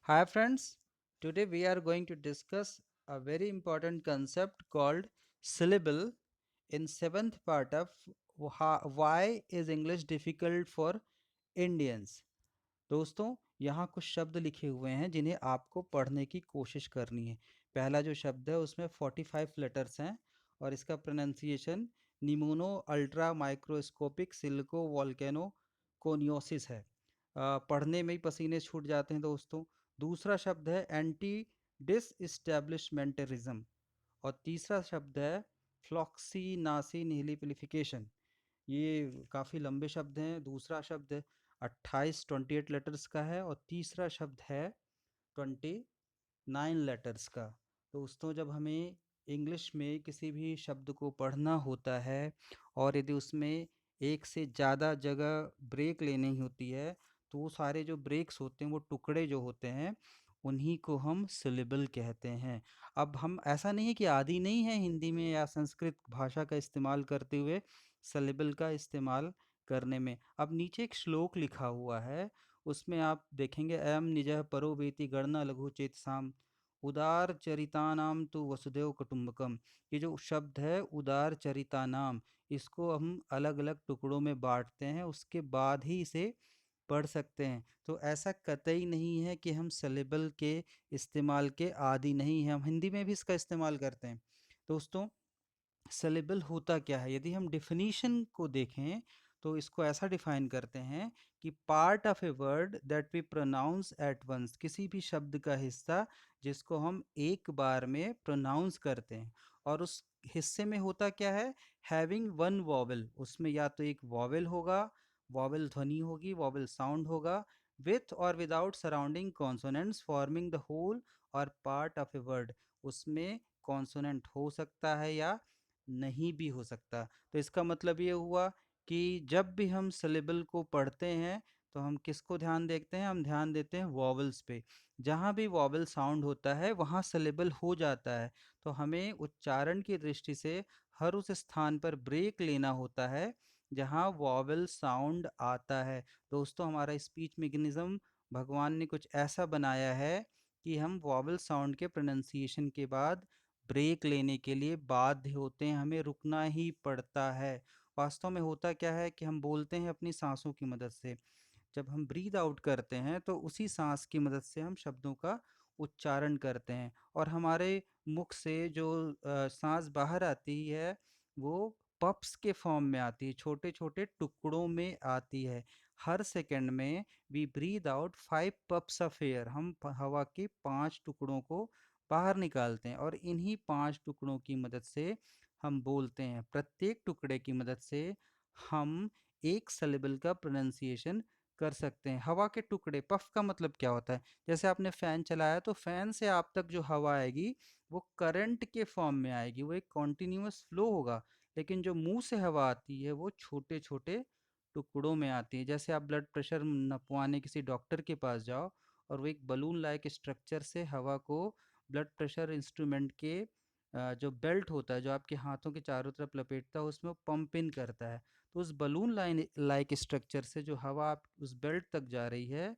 Hi friends, today we are going to discuss a very important concept called syllable in seventh part of why is English difficult for Indians. दोस्तों यहाँ कुछ शब्द लिखे हुए हैं जिन्हें आपको पढ़ने की कोशिश करनी है। पहला जो शब्द है उसमें 45 लेटर्स हैं और इसका pronunciation pneumonoultramicroscopicsilicovolcanoconiosis है। पढ़ने में ही पसीने छूट जाते हैं दोस्तों। दूसरा शब्द है एंटी डिसइस्टेब्लिशमेंटरिज्म और तीसरा शब्द है फ्लॉक्सीनासी निहिलिफिकेशन। ये काफ़ी लंबे शब्द हैं। दूसरा शब्द 28 लेटर्स का है और तीसरा शब्द है 29 लेटर्स का। दोस्तों जब हमें इंग्लिश में किसी भी शब्द को पढ़ना होता है और यदि उसमें एक से ज़्यादा जगह ब्रेक लेनी होती है तो वो सारे जो ब्रेक्स होते हैं वो टुकड़े जो होते हैं उन्हीं को हम सिलेबल कहते हैं। अब हम ऐसा नहीं है कि आदी नहीं है हिंदी में या संस्कृत भाषा का इस्तेमाल करते हुए सिलेबल का इस्तेमाल करने में। अब नीचे एक श्लोक लिखा हुआ है, उसमें आप देखेंगे अयम निजः परो वेति गणना लघु चेत साम उदार चरितानाम तो वसुदेव कुटुंबकम। ये जो शब्द है उदार चरितानाम, इसको हम अलग अलग टुकड़ों में बांटते हैं, उसके बाद ही इसे पढ़ सकते हैं। तो ऐसा कतई नहीं है कि हम सिलेबल के इस्तेमाल के आदी नहीं हैं, हम हिंदी में भी इसका इस्तेमाल करते हैं। दोस्तों सिलेबल होता क्या है, यदि हम डिफिनीशन को देखें तो इसको ऐसा डिफाइन करते हैं कि part of a word that we pronounce at once, किसी भी शब्द का हिस्सा जिसको हम एक बार में प्रोनाउंस करते हैं। और उस हिस्से में होता क्या है, हैविंग वन वॉवल, उसमें या तो एक वॉवल होगा, वॉवल ध्वनि होगी, वॉवल साउंड होगा, विथ और without surrounding consonants forming the whole और पार्ट ऑफ ए वर्ड, उसमें कॉन्सोनेंट हो सकता है या नहीं भी हो सकता। तो इसका मतलब ये हुआ कि जब भी हम सिलेबल को पढ़ते हैं तो हम किसको ध्यान देखते हैं, हम ध्यान देते हैं वॉवल्स पे। जहाँ भी वॉवल साउंड होता है वहाँ सिलेबल हो जाता है। तो हमें उच्चारण की दृष्टि से हर उस स्थान पर ब्रेक लेना होता है जहाँ वॉवल साउंड आता है। दोस्तों हमारा स्पीच मैकेनिज्म भगवान ने कुछ ऐसा बनाया है कि हम वॉवल साउंड के प्रोनाउंसिएशन के बाद ब्रेक लेने के लिए बाध्य होते हैं, हमें रुकना ही पड़ता है। वास्तव में होता क्या है कि हम बोलते हैं अपनी सांसों की मदद से, जब हम ब्रीद आउट करते हैं तो उसी सांस की मदद से हम शब्दों का उच्चारण करते हैं और हमारे मुख से जो सांस बाहर आती है वो पफ्स के फॉर्म में आती है, छोटे छोटे टुकड़ों में आती है। हर सेकंड में we breathe out 5 puffs of air, हम हवा के 5 टुकड़ों को बाहर निकालते हैं और इन्हीं 5 टुकड़ों की मदद से हम बोलते हैं। प्रत्येक टुकड़े की मदद से हम एक सिलेबल का प्रोनाउंसिएशन कर सकते हैं। हवा के टुकड़े, पफ का मतलब क्या होता है, जैसे आपने फैन चलाया तो फैन से आप तक जो हवा आएगी वो करंट के फॉर्म में आएगी, वो एक कॉन्टिन्यूस फ्लो होगा। लेकिन जो मुंह से हवा आती है वो छोटे छोटे टुकड़ों में आती है। जैसे आप ब्लड प्रेशर नपवाने किसी डॉक्टर के पास जाओ और वो एक बलून लाइक स्ट्रक्चर से हवा को ब्लड प्रेशर इंस्ट्रूमेंट के जो बेल्ट होता है जो आपके हाथों के चारों तरफ लपेटता है उसमें वो पंप इन करता है। तो उस बलून लाइन लाइक स्ट्रक्चर से जो हवा आप उस बेल्ट तक जा रही है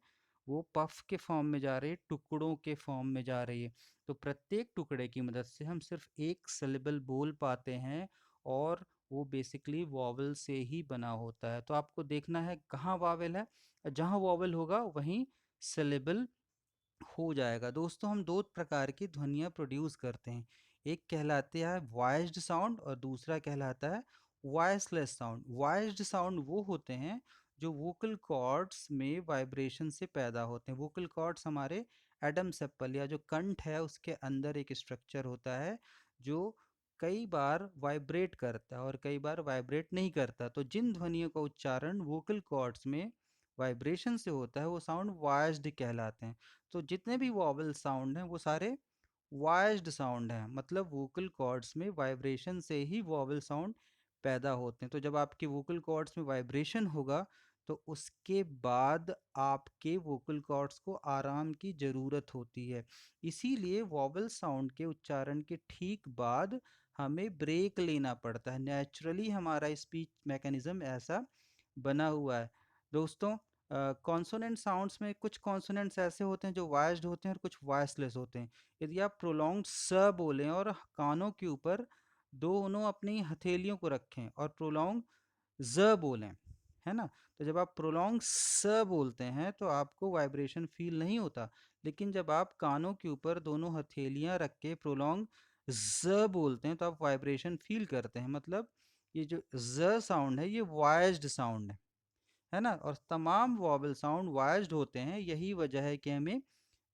वो पफ के फॉर्म में जा रही है, टुकड़ों के फॉर्म में जा रही है। तो प्रत्येक टुकड़े की मदद से हम सिर्फ एक सिलेबल बोल पाते हैं और वो बेसिकली वॉवल से ही बना होता है। तो आपको देखना है कहाँ वॉवल है, जहाँ वॉवल होगा वहीं सिलेबल हो जाएगा। दोस्तों हम दो प्रकार की ध्वनियाँ प्रोड्यूस करते हैं, एक कहलाती है वॉइस्ड साउंड और दूसरा कहलाता है वॉइसलेस साउंड। वॉइस्ड साउंड वो होते हैं जो वोकल कॉर्ड्स में वाइब्रेशन से पैदा होते हैं। वोकल कॉर्ड्स हमारे एडम सेप्पल या जो कंठ है उसके अंदर एक स्ट्रक्चर होता है जो कई बार वाइब्रेट करता है और कई बार वाइब्रेट नहीं करता। तो जिन ध्वनियों का उच्चारण वोकल कॉर्ड्स में वाइब्रेशन से होता है वो साउंड वॉइस्ड कहलाते हैं। तो जितने भी वॉवल साउंड हैं वो सारे वॉइस्ड साउंड हैं, मतलब वोकल कॉर्ड्स में वाइब्रेशन से ही वॉवल साउंड पैदा होते हैं। तो जब आपके वोकल कॉर्ड्स में वाइब्रेशन होगा तो उसके बाद आपके वोकल कॉर्ड्स को आराम की ज़रूरत होती है। इसीलिए वॉवल साउंड के उच्चारण के ठीक बाद हमें ब्रेक लेना पड़ता है। नेचुरली हमारा स्पीच मैकेनिज्म ऐसा बना हुआ है। दोस्तों कॉन्सोनेंट साउंड्स में कुछ कॉन्सोनेंट्स ऐसे होते हैं जो वॉइस्ड होते हैं और कुछ वॉइसलेस होते हैं। यदि आप प्रोलॉन्ग्ड स बोलें और कानों के ऊपर दोनों अपनी हथेलियों को रखें और प्रोलॉन्ग ज बोलें, है ना? तो जब आप प्रोलॉन्ग स बोलते हैं तो आपको वाइब्रेशन फील नहीं होता, लेकिन जब आप कानों के ऊपर दोनों हथेलियां रख के प्रोलॉन्ग ज बोलते हैं तो आप वाइब्रेशन फील करते हैं। मतलब ये जो ज साउंड है ये वॉइस्ड साउंड है ना? और तमाम वॉवल साउंड वॉइस्ड होते हैं, यही वजह है कि हमें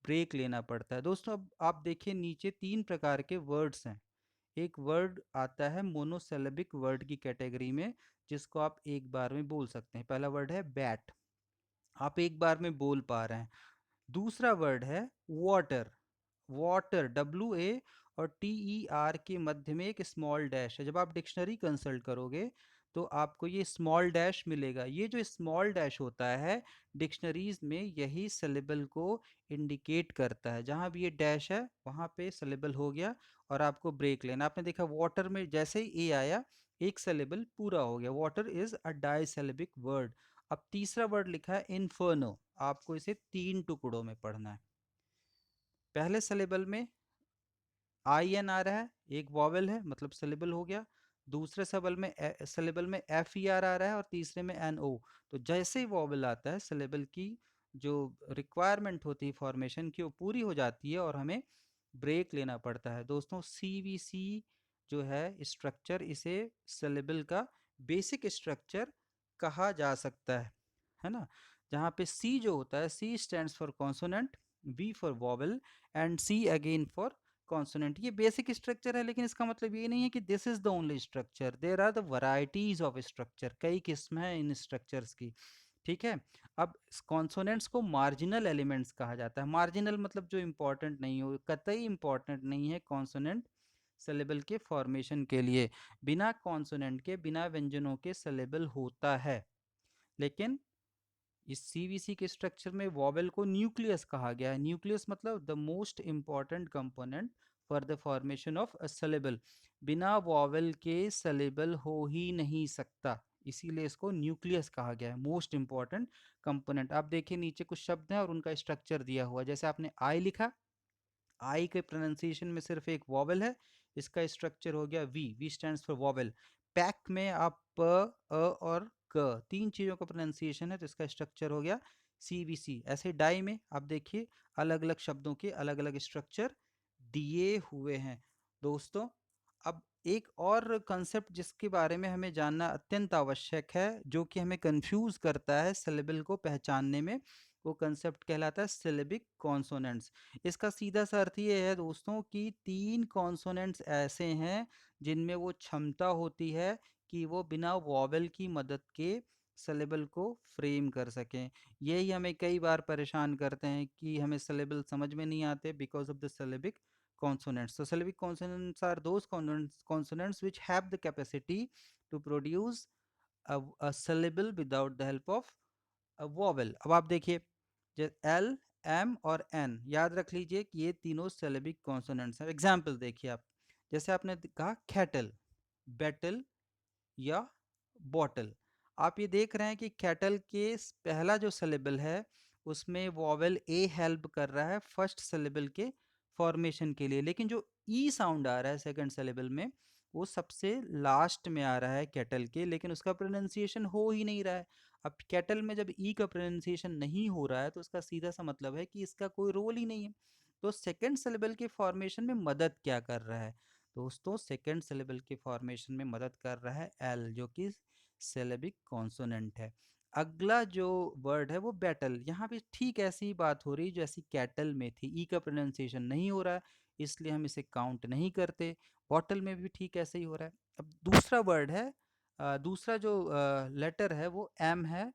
ब्रेक लेना पड़ता है। दोस्तों अब आप देखिए नीचे 3 प्रकार के वर्ड्स हैं। एक वर्ड आता है मोनोसिलेबिक वर्ड की कैटेगरी में, जिसको आप एक बार में बोल सकते हैं। पहला वर्ड है बैट, आप एक बार में बोल पा रहे हैं। दूसरा वर्ड है वाटर, वाटर WA और TER के मध्य में एक स्मॉल डैश है। जब आप डिक्शनरी कंसल्ट करोगे तो आपको ये स्मॉल डैश मिलेगा। ये जो स्मॉल डैश होता है डिक्शनरीज में यही सिलेबल को इंडिकेट करता है। जहाँ भी ये डैश है वहाँ पे सिलेबल हो गया और आपको ब्रेक लेना। आपने देखा वाटर में जैसे ही ए आया एक सिलेबल पूरा हो गया। Water is a disyllabic word. अब तीसरा वर्ड लिखा है इन्फर्नो, आपको इसे 3 टुकड़ों में पढ़ना है। पहले सिलेबल में IN आ रहा है, एक वॉवेल है मतलब सिलेबल हो गया। दूसरे सिलेबल में FER आ रहा है और तीसरे में NO। तो जैसे ही वॉवेल आता है सिलेबल की जो रिक्वायरमेंट होती है फॉर्मेशन की वो पूरी हो जाती है और हमें ब्रेक लेना पड़ता है। दोस्तों CVC जो है स्ट्रक्चर, इसे सिलेबल का बेसिक स्ट्रक्चर कहा जा सकता है ना? जहाँ पे C जो होता है, C stands for consonant, V for vowel and C again for consonant. ये बेसिक स्ट्रक्चर है, लेकिन इसका मतलब ये नहीं है कि this is the only structure. There are the varieties of structure, कई किस्म है इन स्ट्रक्चर्स की। ठीक है। अब कॉन्सोनेंट्स को मार्जिनल एलिमेंट्स कहा जाता है। मार्जिनल मतलब जो इंपॉर्टेंट नहीं हो, कतई इंपॉर्टेंट नहीं है कॉन्सोनेंट सिलेबल के फॉर्मेशन के लिए। बिना कॉन्सोनेंट के, बिना व्यंजनों के सिलेबल होता है, लेकिन इस CVC के स्ट्रक्चर में वॉवेल को न्यूक्लियस कहा गया है। न्यूक्लियस मतलब the most important component for the formation of a syllable. बिना वॉवेल के सिलेबल हो ही नहीं सकता, इसीलिए इसको न्यूक्लियस कहा गया है, मोस्ट इंपॉर्टेंट कंपोनेंट। आप देखिए नीचे कुछ शब्द हैं और उनका स्ट्रक्चर दिया हुआ है। जैसे आपने आई लिखा, आई के प्रोनाउंसिएशन में सिर्फ एक वॉवेल है, इसका स्ट्रक्चर हो गया V, V stands for vowel. Pack में आप प, अ और क, तीन चीज़ों का प्रोनाउंसिएशन है, तो इसका स्ट्रक्चर हो गया CVC। ऐसे डाई में आप देखिए अलग अलग शब्दों के अलग अलग स्ट्रक्चर दिए हुए हैं। दोस्तों अब एक और कंसेप्ट जिसके बारे में हमें जानना अत्यंत आवश्यक है, जो कि हमें कंफ्यूज करता है सिलेबल को पहचानने में, वो कंसेप्ट कहलाता है सिलेबिक कॉन्सोनेंट्स। इसका सीधा सा अर्थ ये है दोस्तों कि 3 कॉन्सोनेंट्स ऐसे हैं जिनमें वो क्षमता होती है कि वो बिना वॉवेल की मदद के सिलेबल को फ्रेम कर सकें। यही हमें कई बार परेशान करते हैं कि हमें सिलेबल समझ में नहीं आते because of the syllabic consonants. So syllabic consonants are those consonants which have the capacity to produce a syllable without the help of a vowel. अब आप देखिए L, M और N, याद रख लीजिए कि ये तीनों syllabic consonants हैं। एग्जाम्पल देखिए आप, जैसे आपने कहा कैटल, बैटल या बॉटल। आप ये देख रहे हैं कि कैटल के पहला जो सिलेबल है उसमें वॉवेल ए हेल्प कर रहा है फर्स्ट सिलेबल के फॉर्मेशन के लिए, लेकिन जो ई साउंड आ रहा है सेकंड सिलेबल में वो सबसे लास्ट में आ रहा है कैटल के, लेकिन उसका प्रोनाउंसिएशन हो ही नहीं रहा है। अब कैटल में जब ई का प्रोनाउंसिएशन नहीं हो रहा है तो उसका सीधा सा मतलब है कि इसका कोई रोल ही नहीं है। तो सेकंड सिलेबल के फॉर्मेशन में मदद क्या कर रहा है दोस्तों? सेकंड सिलेबल के फॉर्मेशन में मदद कर रहा है एल, जो कि सिलेबिक कॉन्सोनेंट है। अगला जो वर्ड है वो बैटल। यहाँ पे ठीक ऐसी ही बात हो रही जैसी कैटल में थी, ई का प्रोनाउंसिएशन नहीं हो रहा है इसलिए हम इसे काउंट नहीं करते। बॉटल में भी ठीक ऐसे ही हो रहा है। अब दूसरा वर्ड है, दूसरा जो लेटर है वो एम है,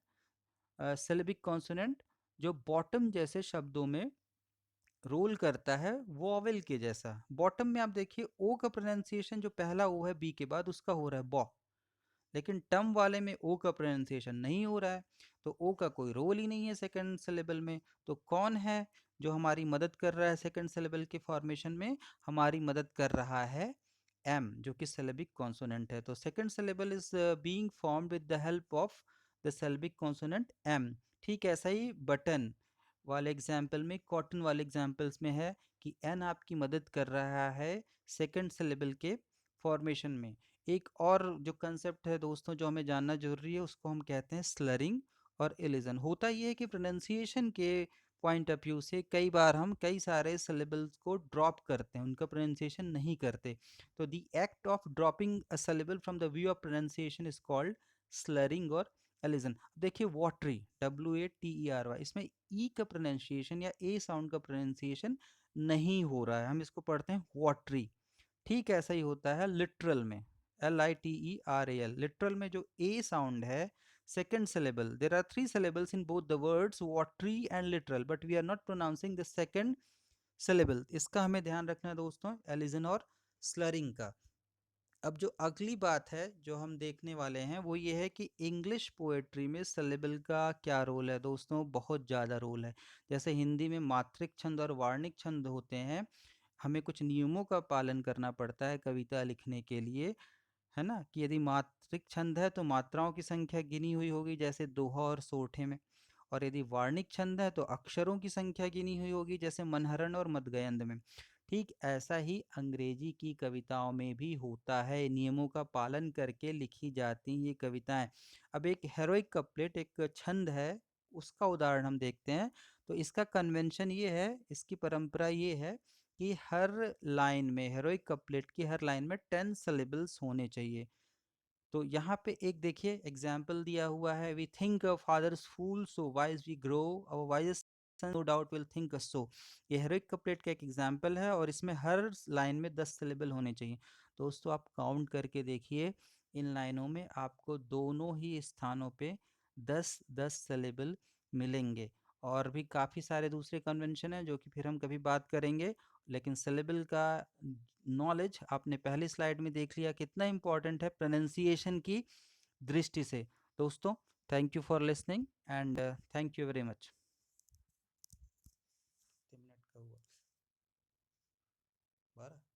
सिलेबिक कॉन्सोनेंट, जो बॉटम जैसे शब्दों में रोल करता है वॉवेल के जैसा। बॉटम में आप देखिए ओ का प्रोनाउंसिएशन जो पहला ओ है बी के बाद उसका हो रहा है बॉ, लेकिन टर्म वाले में ओ का प्रोनाउंसिएशन नहीं हो रहा है, तो ओ का कोई रोल ही नहीं है सेकंड सिलेबल में। तो कौन है जो हमारी मदद कर रहा है सेकंड सिलेबल के फॉर्मेशन में? हमारी मदद कर रहा है एम, जो कि सिलेबिक कॉन्सोनेंट है। तो second syllable is being formed with the help of the syllabic consonant M. ठीक ऐसा ही बटन वाले एग्जाम्पल में, कॉटन वाले एग्जाम्पल्स में है कि एन आपकी मदद कर रहा है सेकंड सिलेबल के फॉर्मेशन में। एक और जो कंसेप्ट है दोस्तों जो हमें जानना जरूरी है, उसको हम कहते हैं स्लरिंग और इलिजन। होता ये है कि प्रोनाउंसिएशन के पॉइंट ऑफ व्यू से कई बार हम कई सारे सिलेबल्स को ड्रॉप करते हैं, उनका प्रोनाउंसिएशन नहीं करते। तो the act of dropping a syllable from the view of pronunciation is called slurring और एलिजन। देखिए वाटरी, WATERY, इसमें ई का प्रोनाउंसिएशन या ए साउंड का प्रोनाउंसिएशन नहीं हो रहा है, हम इसको पढ़ते हैं वाटरी। ठीक ऐसा ही होता है लिटरल में, LITERAL, लिटरल में जो ए साउंड है second syllable, there are three syllables in both the words watery and literal, but we are not pronouncing the second syllable। इसका हमें ध्यान रखना है दोस्तों एलिजन और स्लरिंग का। अब जो अगली बात है जो हम देखने वाले हैं वो ये है कि इंग्लिश पोएट्री में सिलेबल का क्या रोल है दोस्तों। बहुत ज़्यादा रोल है। जैसे हिंदी में मात्रिक छंद और वार्णिक छंद होते हैं, हमें कुछ नियमों का पालन करना पड़ता है कविता लिखने के लिए, है ना, कि यदि मात्रिक छंद है तो मात्राओं की संख्या गिनी हुई होगी जैसे दोहा और सोठे में, और यदि वार्णिक छंद है तो अक्षरों की संख्या गिनी हुई होगी जैसे मनहरण और मदगयंद में। ठीक ऐसा ही अंग्रेजी की कविताओं में भी होता है, नियमों का पालन करके लिखी जाती ये कविताएं। अब एक हेरोइक कपलेट एक छंद है, उसका उदाहरण हम देखते हैं। तो इसका कन्वेंशन ये है, इसकी परंपरा ये है कि हर लाइन में, हेरोइक कपलेट की हर लाइन में 10 सिलेबल्स होने चाहिए। तो यहाँ पे एक देखिए एग्जाम्पल दिया हुआ है, we think a father's fool so wise we grow, our wise son no doubt will think us so. ये हेरोइक कपलेट का एक एग्जाम्पल है और इसमें हर लाइन में 10 सिलेबल होने चाहिए। दोस्तों आप काउंट करके देखिए, इन लाइनों में आपको दोनों ही स्थानों पे 10-10 सिलेबल मिलेंगे। और भी काफ़ी सारे दूसरे कन्वेंशन हैं जो कि फिर हम कभी बात करेंगे, लेकिन सिलेबल का नॉलेज आपने पहली स्लाइड में देख लिया कितना इंपॉर्टेंट है प्रोनाउंसिएशन की दृष्टि से। दोस्तों thank you for listening and thank you very much. 3 minute का हुआ 12।